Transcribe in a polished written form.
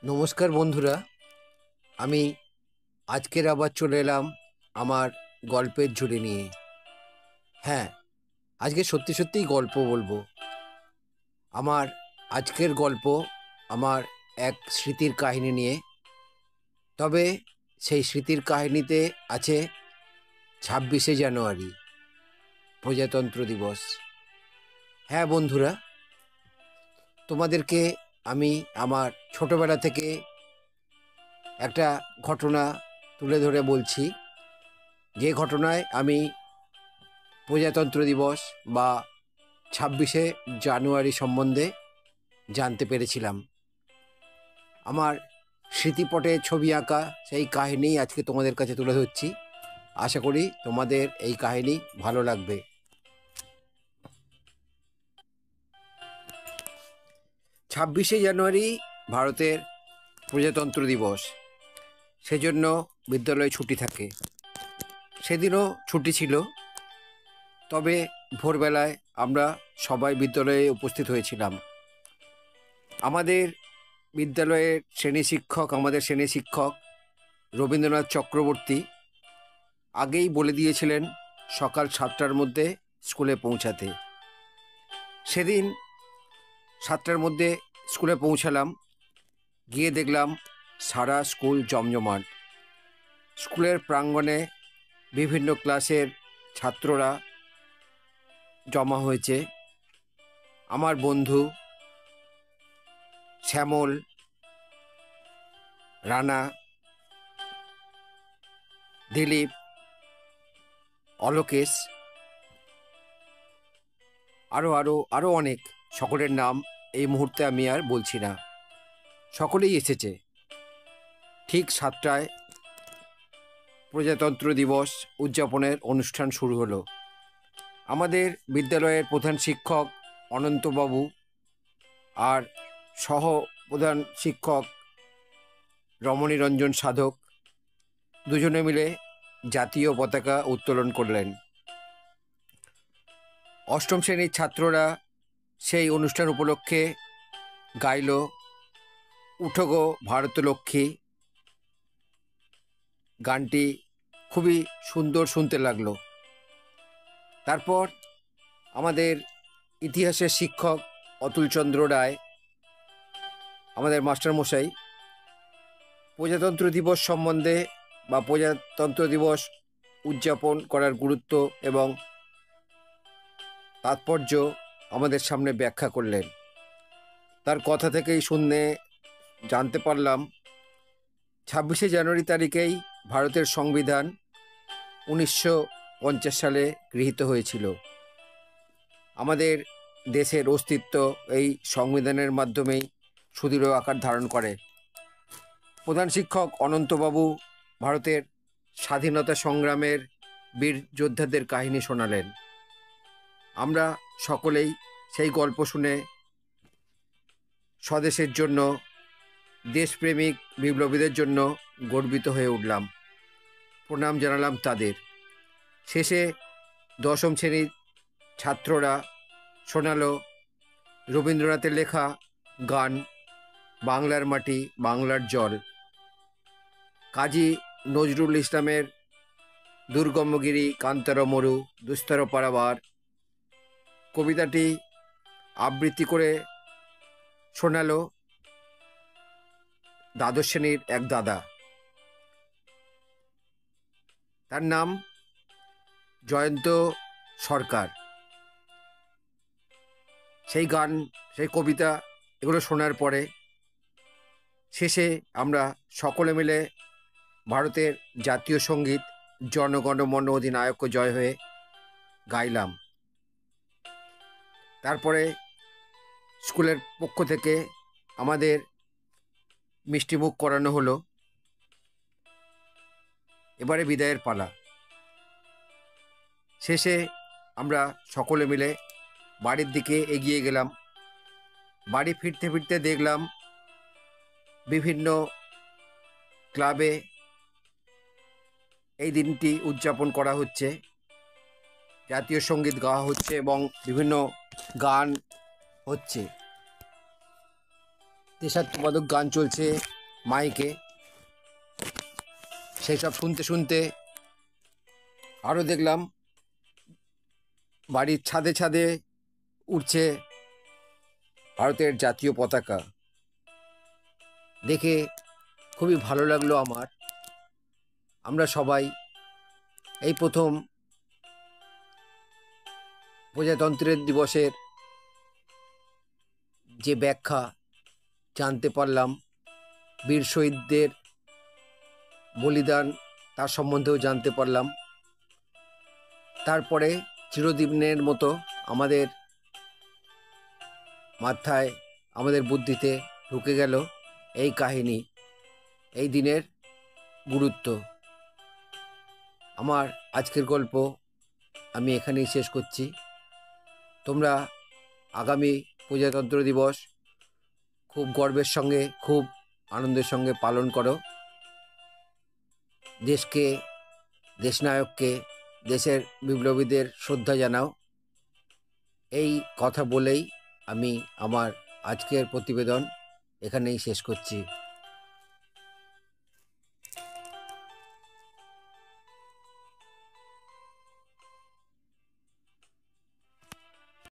নমস্কার বন্ধুরা, আমি আজকের আবার চলে এলাম আমার গল্পের ঝুড়ি নিয়ে। হ্যাঁ, আজকে সত্যি সত্যিই গল্প বলবো। আমার আজকের গল্প আমার এক স্মৃতির কাহিনী নিয়ে। তবে সেই স্মৃতির কাহিনীতে আছে 26শে জানুয়ারি, প্রজাতন্ত্র দিবস। হ্যাঁ বন্ধুরা, তোমাদেরকে আমি আমার ছোটবেলা থেকে একটা ঘটনা তুলে ধরে বলছি, যে ঘটনায় আমি প্রজাতন্ত্র দিবস বা 26শে জানুয়ারি সম্বন্ধে জানতে পেরেছিলাম। আমার স্মৃতিপটে ছবি আঁকা সেই কাহিনী আজকে তোমাদের কাছে তুলে ধরছি। আশা করি তোমাদের এই কাহিনী ভালো লাগবে। 26শে জানুয়ারি ভারতের প্রজাতন্ত্র দিবস। সেজন্য বিদ্যালয়ে ছুটি থাকে। সেদিনও ছুটি ছিল, তবে ভোরবেলায় আমরা সবাই বিদ্যালয়ে উপস্থিত হয়েছিলাম। আমাদের বিদ্যালয়ের শ্রেণী শিক্ষক রবীন্দ্রনাথ চক্রবর্তী আগেই বলে দিয়েছিলেন সকাল 7টার মধ্যে স্কুলে পৌঁছাতে। সেদিন 7টার মধ্যে স্কুলে পৌঁছালাম। গিয়ে দেখলাম সারা স্কুল জমজমাট। স্কুলের প্রাঙ্গণে বিভিন্ন ক্লাসের ছাত্ররা জমা হয়েছে। আমার বন্ধু শ্যামল, রানা, দিলীপ, অলোকেশ, আরও অনেক, সকলের নাম এই মুহূর্তে আমি আর বলছি না। সকলেই এসেছে। ঠিক 7টায় প্রজাতন্ত্র দিবস উদযাপনের অনুষ্ঠান শুরু হলো। আমাদের বিদ্যালয়ের প্রধান শিক্ষক অনন্তবাবু আর সহ প্রধান শিক্ষক রমণীরঞ্জন সাধক দুজনে মিলে জাতীয় পতাকা উত্তোলন করলেন। অষ্টম শ্রেণীর ছাত্ররা সেই অনুষ্ঠান উপলক্ষে গাইল উঠো গো ভারতলক্ষ্মী। গানটি খুবই সুন্দর শুনতে লাগলো। তারপর আমাদের ইতিহাসের শিক্ষক অতুলচন্দ্র রায়, আমাদের মাস্টারমশাই, প্রজাতন্ত্র দিবস সম্বন্ধে বা প্রজাতন্ত্র দিবস উদযাপন করার গুরুত্ব এবং তাৎপর্য আমাদের সামনে ব্যাখ্যা করলেন। তার কথা থেকেই জানতে পারলাম 26শে জানুয়ারি তারিখেই ভারতের সংবিধান 1950 সালে গৃহীত হয়েছিল। আমাদের দেশের অস্তিত্ব এই সংবিধানের মাধ্যমেই সুদৃঢ় আকার ধারণ করে। প্রধান শিক্ষক অনন্তবাবু ভারতের স্বাধীনতা সংগ্রামের বীর যোদ্ধাদের কাহিনী শোনালেন। আমরা সকলেই সেই গল্প শুনে স্বদেশের জন্য, দেশপ্রেমিক বিপ্লবীদের জন্য গর্বিত হয়ে উঠলাম। প্রণাম জানালাম তাদের। শেষে দশম শ্রেণীর ছাত্ররা শোনালো রবীন্দ্রনাথের লেখা গান বাংলার মাটি বাংলার জল। কাজী নজরুল ইসলামের দুর্গমগিরি কান্তর মরু দুস্তর পারাবার কবিতাটি আবৃত্তি করে শোনালো দ্বাদশ শ্রেণীর এক দাদা। তার নাম জয়ন্ত সরকার। সেই গান, সেই কবিতা, এগুলো শোনার পরে শেষে আমরা সকলে মিলে ভারতের জাতীয় সঙ্গীত জনগণ মন অধিনায়ক জয় হয়ে গাইলাম। তারপরে স্কুলের পক্ষ থেকে আমাদের মিষ্টিমুখ করানো হলো। এবারে বিদায়ের পালা। শেষে আমরা সকলে মিলে বাড়ির দিকে এগিয়ে গেলাম। বাড়ি ফিরতে ফিরতে দেখলাম বিভিন্ন ক্লাবে এই দিনটি উদযাপন করা হচ্ছে, জাতীয় সঙ্গীত গাওয়া হচ্ছে এবং বিভিন্ন গান হচ্ছে। দেশাত্মবোধক গান চলছে মাইকে, সেই সব শুনতে শুনতে আরও দেখলাম বাড়ির ছাদে ছাদে উড়ছে ভারতের জাতীয় পতাকা। দেখে খুবই ভালো লাগলো আমার। আমরা সবাই এই প্রথম প্রজাতন্ত্র দিবসের যে ব্যাখ্যা জানতে পারলাম, বীর শহীদদের বলিদান তার সম্বন্ধেও জানতে পারলাম। তারপরে চিরদিনের মতো আমাদের মাথায়, আমাদের বুদ্ধিতে ঢুকে গেল এই কাহিনী, এই দিনের গুরুত্ব। আমার আজকের গল্প আমি এখানেই শেষ করছি। তোমরা আগামী প্রজাতন্ত্র দিবস খুব গর্বের সঙ্গে, খুব আনন্দের সঙ্গে পালন করো। দেশকে, দেশনায়ককে, দেশের বিপ্লবীদের শ্রদ্ধা জানাও। এই কথা বলেই আমি আমার আজকের প্রতিবেদন এখানেই শেষ করছি।